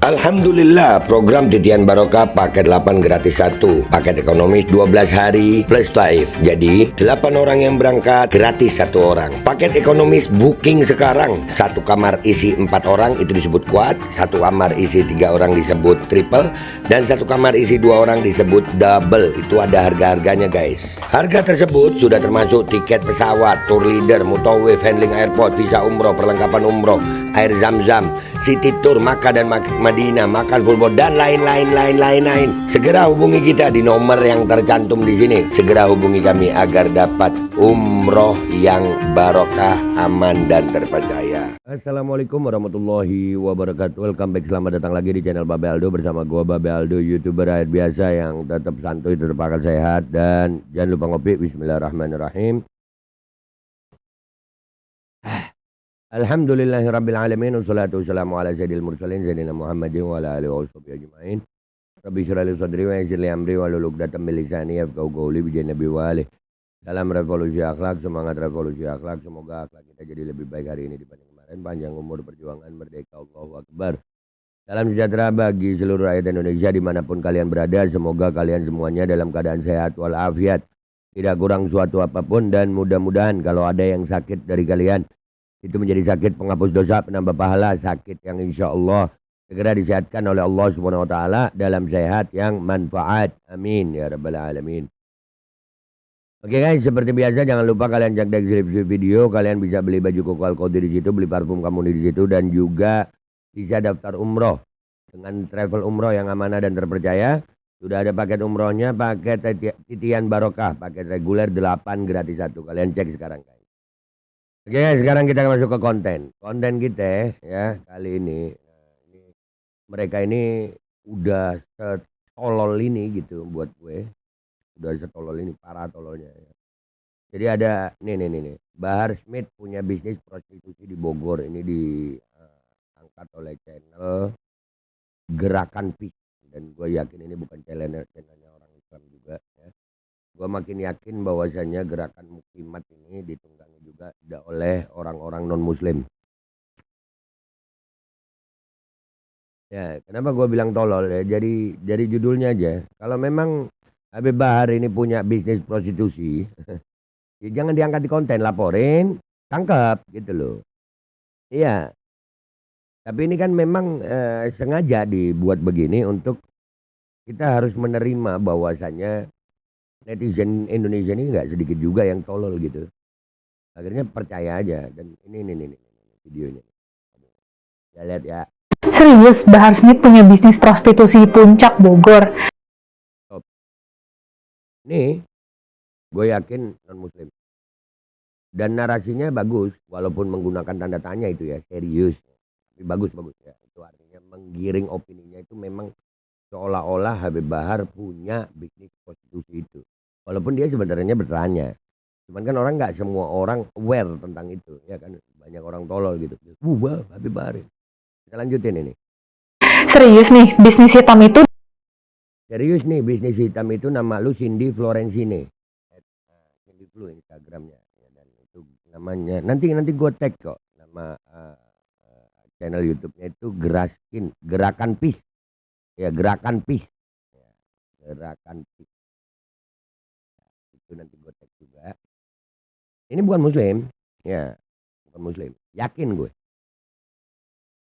Alhamdulillah, program Titian Barokah paket 8 gratis 1, paket ekonomis 12 hari plus live. Jadi 8 orang yang berangkat gratis 1 orang. Paket ekonomis booking sekarang, 1 kamar isi 4 orang itu disebut quad, 1 kamar isi 3 orang disebut triple, dan 1 kamar isi 2 orang disebut double. Itu ada harga-harganya guys. Harga tersebut sudah termasuk tiket pesawat, tour leader, mutawif, handling airport, visa umroh, perlengkapan umroh, air zam-zam, city tour, Makkah dan Madinah, makan full board, dan lain-lain. Segera hubungi kita di nomor yang tercantum di sini. Segera hubungi kami agar dapat umroh yang barokah, aman dan terpercaya. Assalamualaikum warahmatullahi wabarakatuh. Welcome back, selamat datang lagi di channel Babe Aldo bersama gua Babe Aldo, YouTuber rakyat biasa yang tetap santuy, tetap akal sehat, dan jangan lupa ngopi. Bismillahirrahmanirrahim. Alhamdulillahirrabbilalamin. Wassalatu wassalamu ala sayyidil mursalin Sayyidina Muhammadin wa ala alihi wa sahbihi ajma'in. Rabbi syrah li sadri wa yassir li amri wa hlul 'uqdatam min lisani yafqahu qawli bi Nabi wa alihi. Dalam revolusi akhlak, semangat revolusi akhlak. Semoga akhlak kita jadi lebih baik hari ini dibanding kemarin. Panjang umur, perjuangan, merdeka, Allahu Akbar. Salam sejahtera bagi seluruh rakyat Indonesia dimanapun kalian berada. Semoga kalian semuanya dalam keadaan sehat walafiat, tidak kurang suatu apapun, dan mudah-mudahan kalau ada yang sakit dari kalian, itu menjadi sakit penghapus dosa, penambah pahala, sakit yang insya Allah segera disehatkan oleh Allah Subhanahu wa Ta'ala dalam sehat yang manfaat. Amin ya rabbal alamin. Oke guys, seperti biasa jangan lupa kalian cek deskripsi video. Kalian bisa beli baju koko Al-Qodi di situ, beli parfum kamu di situ, dan juga bisa daftar umroh dengan travel umroh yang amanah dan terpercaya. Sudah ada paket umrohnya, paket Titian Barokah, paket reguler 8 gratis 1. Kalian cek sekarang guys. Oke, sekarang kita masuk ke konten kita ya. Kali ini mereka ini udah setolol ini gitu buat gue, udah setolol ini, parah tololnya ya. Jadi ada nih Bahar Smith punya bisnis prostitusi di Bogor. Ini diangkat oleh channel Gerakan Peace, dan gue yakin ini bukan channelnya orang Islam juga ya. Gue makin yakin bahwasannya gerakan Muklimat ini ditunggangi juga oleh orang-orang non-muslim. Ya, kenapa gue bilang tolol ya? Jadi dari judulnya aja. Kalau memang Habib Bahar ini punya bisnis prostitusi, ya jangan diangkat di konten, laporin, tangkap gitu loh. Iya. Tapi ini kan memang sengaja dibuat begini untuk kita harus menerima bahwasannya netizen Indonesia ini nggak sedikit juga yang tolol gitu. Akhirnya percaya aja. Dan ini videonya. Ya lihat ya. Serius, Bahar Smith punya bisnis prostitusi di Puncak Bogor. Nih, gue yakin non muslim. Dan narasinya bagus, walaupun menggunakan tanda tanya itu ya, serius. Tapi bagus ya. Itu artinya menggiring opininya itu memang seolah-olah Habib Bahar punya bisnis prostitusi itu. Walaupun dia sebenarnya bertanya. Cuman kan orang nggak semua orang aware tentang itu. Ya kan, banyak orang tolol gitu. Wah, Habib Bahar. Kita lanjutin ini. Serius nih, bisnis hitam itu nama lu Cindy Florensine. Cindy Flu Instagramnya. Ya, dan itu namanya. Nanti gue tag kok. Nama channel YouTube-nya itu Gerakan Peace. Ya, Gerakan Peace. Ya, Gerakan Peace. Nah, itu nanti gue tag juga. Ini bukan muslim. Ya, bukan muslim. Yakin gue.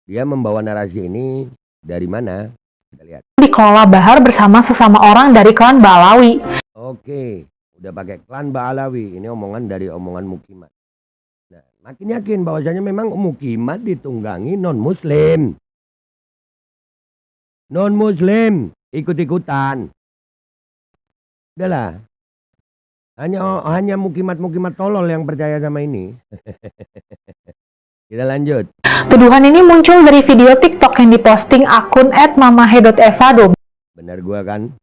Dia membawa narasi ini dari mana? Kita lihat. dikelola Bahar bersama sesama orang dari klan Ba'alawi. Oke, udah pakai klan Ba'alawi. Ini omongan dari omongan Muklimat. Nah, makin yakin bahwasanya memang Muklimat ditunggangi non-muslim. Non-muslim ikut-ikutan. Udahlah. Hanya Muklimat tolol yang percaya sama ini. Kita lanjut. Tuduhan ini muncul dari video TikTok yang diposting akun @mamahe.eva. Benar gua kan?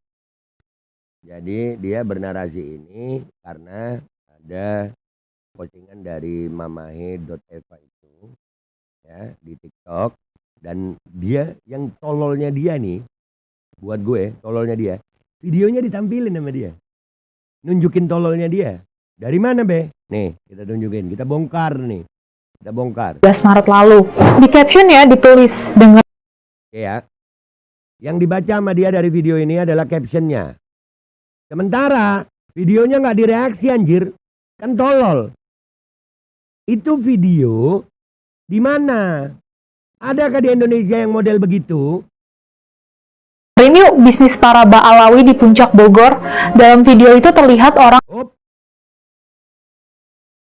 Jadi dia bernarasi ini karena ada postingan dari mamahe.eva itu ya di TikTok, dan dia yang tololnya dia nih, buat gue tololnya dia, videonya ditampilin sama dia. Nunjukin tololnya dia. Dari mana, Be? Nih, kita tunjukin, kita bongkar nih. Kita bongkar. 12 Maret lalu. Di caption ya ditulis dengan Oke ya. Yang dibaca sama dia dari video ini adalah captionnya. Sementara videonya nggak direaksi anjir. Kan tolol. Itu video di mana? Adakah di Indonesia yang model begitu? Review bisnis para Ba'alawi di Puncak Bogor. Dalam video itu terlihat orang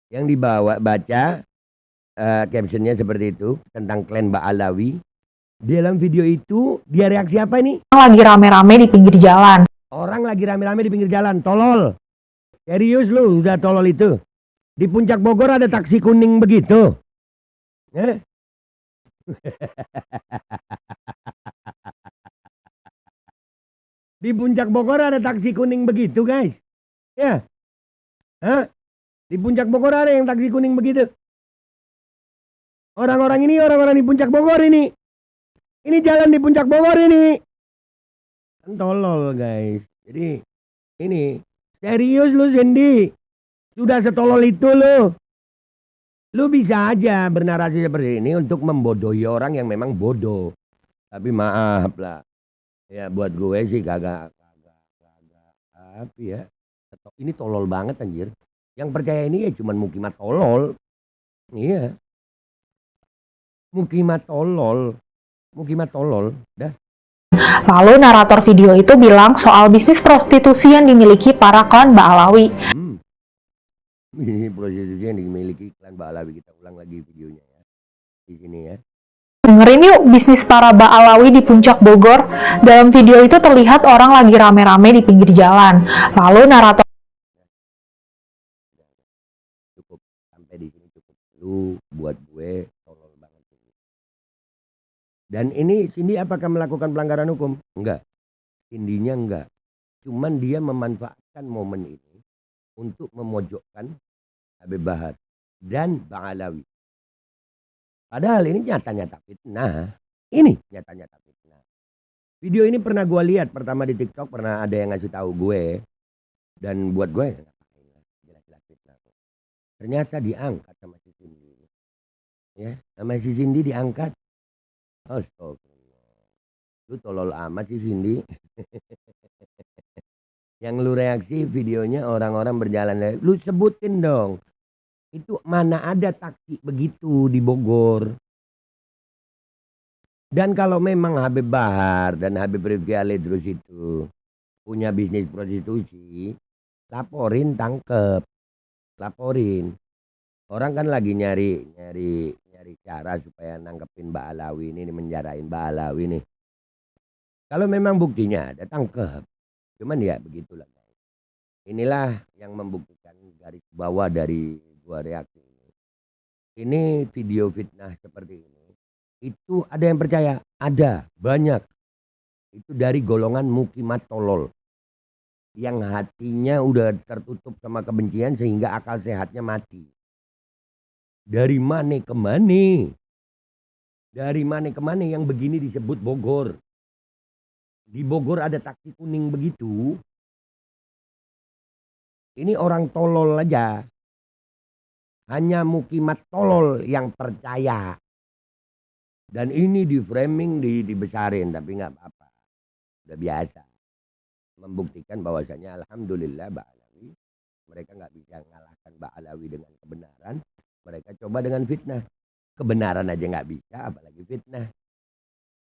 yang dibawa baca captionnya seperti itu tentang klan Ba'alawi. Dalam video itu dia reaksi apa ini? lagi rame-rame di pinggir jalan. Orang lagi rame-rame di pinggir jalan, tolol. Serius lu udah tolol itu. Di Puncak Bogor ada taksi kuning begitu. Di Puncak Bogor ada taksi kuning begitu, guys. Ya. Hah? Di Puncak Bogor ada yang taksi kuning begitu. Orang-orang ini orang-orang di Puncak Bogor ini. Ini jalan di Puncak Bogor ini. Kan tolol, guys. Jadi ini serius lu, Cindy. Sudah setolol itu lu. Lu bisa aja bernarasi seperti ini untuk membodohi orang yang memang bodoh. Tapi maaf lah. Ya buat gue sih kagak apa ya. Ini tolol banget anjir. Yang percaya ini ya cuman Mukimat tolol. Iya. Mukimat tolol. Dah. Lalu narator video itu bilang soal bisnis prostitusi yang dimiliki para klan Ba'alawi. Ini prostitusi yang dimiliki klan Ba'alawi. Kita ulang lagi videonya ya. Di sini ya. Dengerin yuk bisnis para Ba'alawi di Puncak Bogor. Dalam video itu terlihat orang lagi rame-rame di pinggir jalan. Lalu narator cukup sampai di sini cukup. Lu buat gue tolol banget. Dan ini Cindy apakah melakukan pelanggaran hukum? Enggak. Cindy-nya enggak. Cuman dia memanfaatkan momen ini untuk memojokkan Habib Bahar dan Ba'alawi. Padahal ini nyata-nyata fitnah. Ini nyata-nyata fitnah. Video ini pernah gue lihat pertama di TikTok, pernah ada yang ngasih tahu gue. Dan buat gue jelas-jelas fitnah. Ternyata diangkat sama si Cindy. Ya, sama si Cindy diangkat. Astagfirullah. Lu tolol amat sih Cindy. Yang lu reaksi videonya orang-orang berjalan. Lu sebutin dong. Itu mana ada taksi begitu di Bogor. Dan kalau memang Habib Bahar dan Habib Rifki Alidrus itu punya bisnis prostitusi, laporin, tangkep. Laporin. Orang kan lagi nyari cara supaya nangkepin Ba'alawi ini, menjarain Ba'alawi nih. Kalau memang buktinya ada, tangkep. Cuman ya begitulah. Inilah yang membuktikan garis bawah dari gua reaksi ini. Ini video fitnah seperti ini. Itu ada yang percaya? Ada, banyak. Itu dari golongan Mukimat tolol. Yang hatinya udah tertutup sama kebencian sehingga akal sehatnya mati. Dari mana ke mana? Dari mana ke mana yang begini disebut Bogor? Di Bogor ada taksi kuning begitu. Ini orang tolol aja. Hanya Mukimat tolol yang percaya. Dan ini di framing, dibesarin. Tapi nggak apa-apa. Udah biasa. Membuktikan bahwasanya alhamdulillah Ba'alawi. Mereka nggak bisa mengalahkan Ba'alawi dengan kebenaran. Mereka coba dengan fitnah. Kebenaran aja nggak bisa, apalagi fitnah.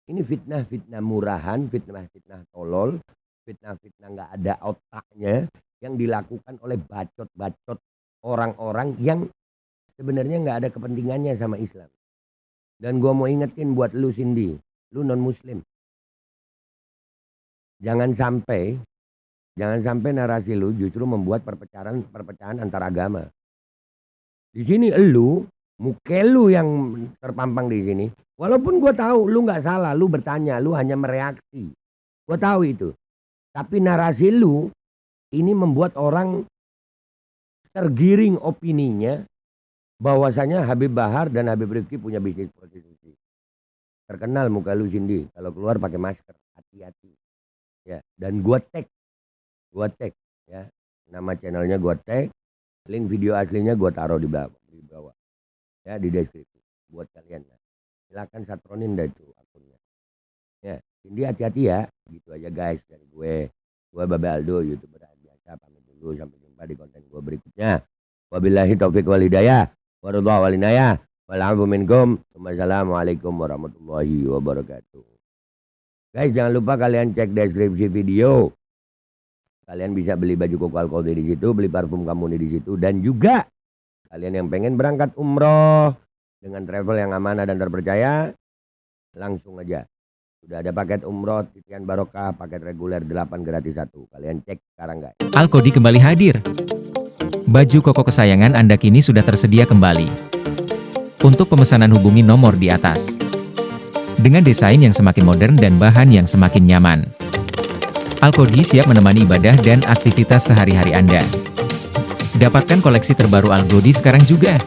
Ini fitnah murahan, fitnah tolol, fitnah nggak ada otaknya yang dilakukan oleh bacot orang-orang yang sebenarnya nggak ada kepentingannya sama Islam. Dan gua mau ingetin buat lu Cindy, lu non Muslim, jangan sampai narasi lu justru membuat perpecahan antar agama. Di sini muka lu yang terpampang di sini. Walaupun gue tahu lu nggak salah, lu bertanya, lu hanya mereaksi. Gue tahu itu. Tapi narasi lu ini membuat orang tergiring opininya bahwasanya Habib Bahar dan Habib Rifki punya bisnis prostitusi. Terkenal muka lu Cindy, kalau keluar pakai masker, hati-hati. Ya, dan gue tag ya. Nama channelnya gue tag. Link video aslinya gue taruh di bawah. Ya, di deskripsi buat kalian. Silakan satronin dah itu akunnya. Ya. Jadi hati-hati ya. Gitu aja guys dari gue. Gue Babe Aldo, YouTuber biasa, pamit dulu, sampai jumpa di konten gue berikutnya. Wabillahi taufiq wal hidayah. Waridha wal inayah. Wal minkum. Wassalamualaikum warahmatullahi wabarakatuh. Guys, jangan lupa kalian cek deskripsi video. Kalian bisa beli baju koko Al-Qadhi di situ, beli parfum Kamuni di situ, dan juga kalian yang pengen berangkat umroh dengan travel yang amanah dan terpercaya, langsung aja. Sudah ada paket umroh titian barokah, paket reguler 8 gratis 1. Kalian cek sekarang guys. Al-Qadhi kembali hadir. Baju koko kesayangan Anda kini sudah tersedia kembali. Untuk pemesanan hubungi nomor di atas. Dengan desain yang semakin modern dan bahan yang semakin nyaman. Al-Qadhi siap menemani ibadah dan aktivitas sehari-hari Anda. Dapatkan koleksi terbaru Al-Qadhi sekarang juga.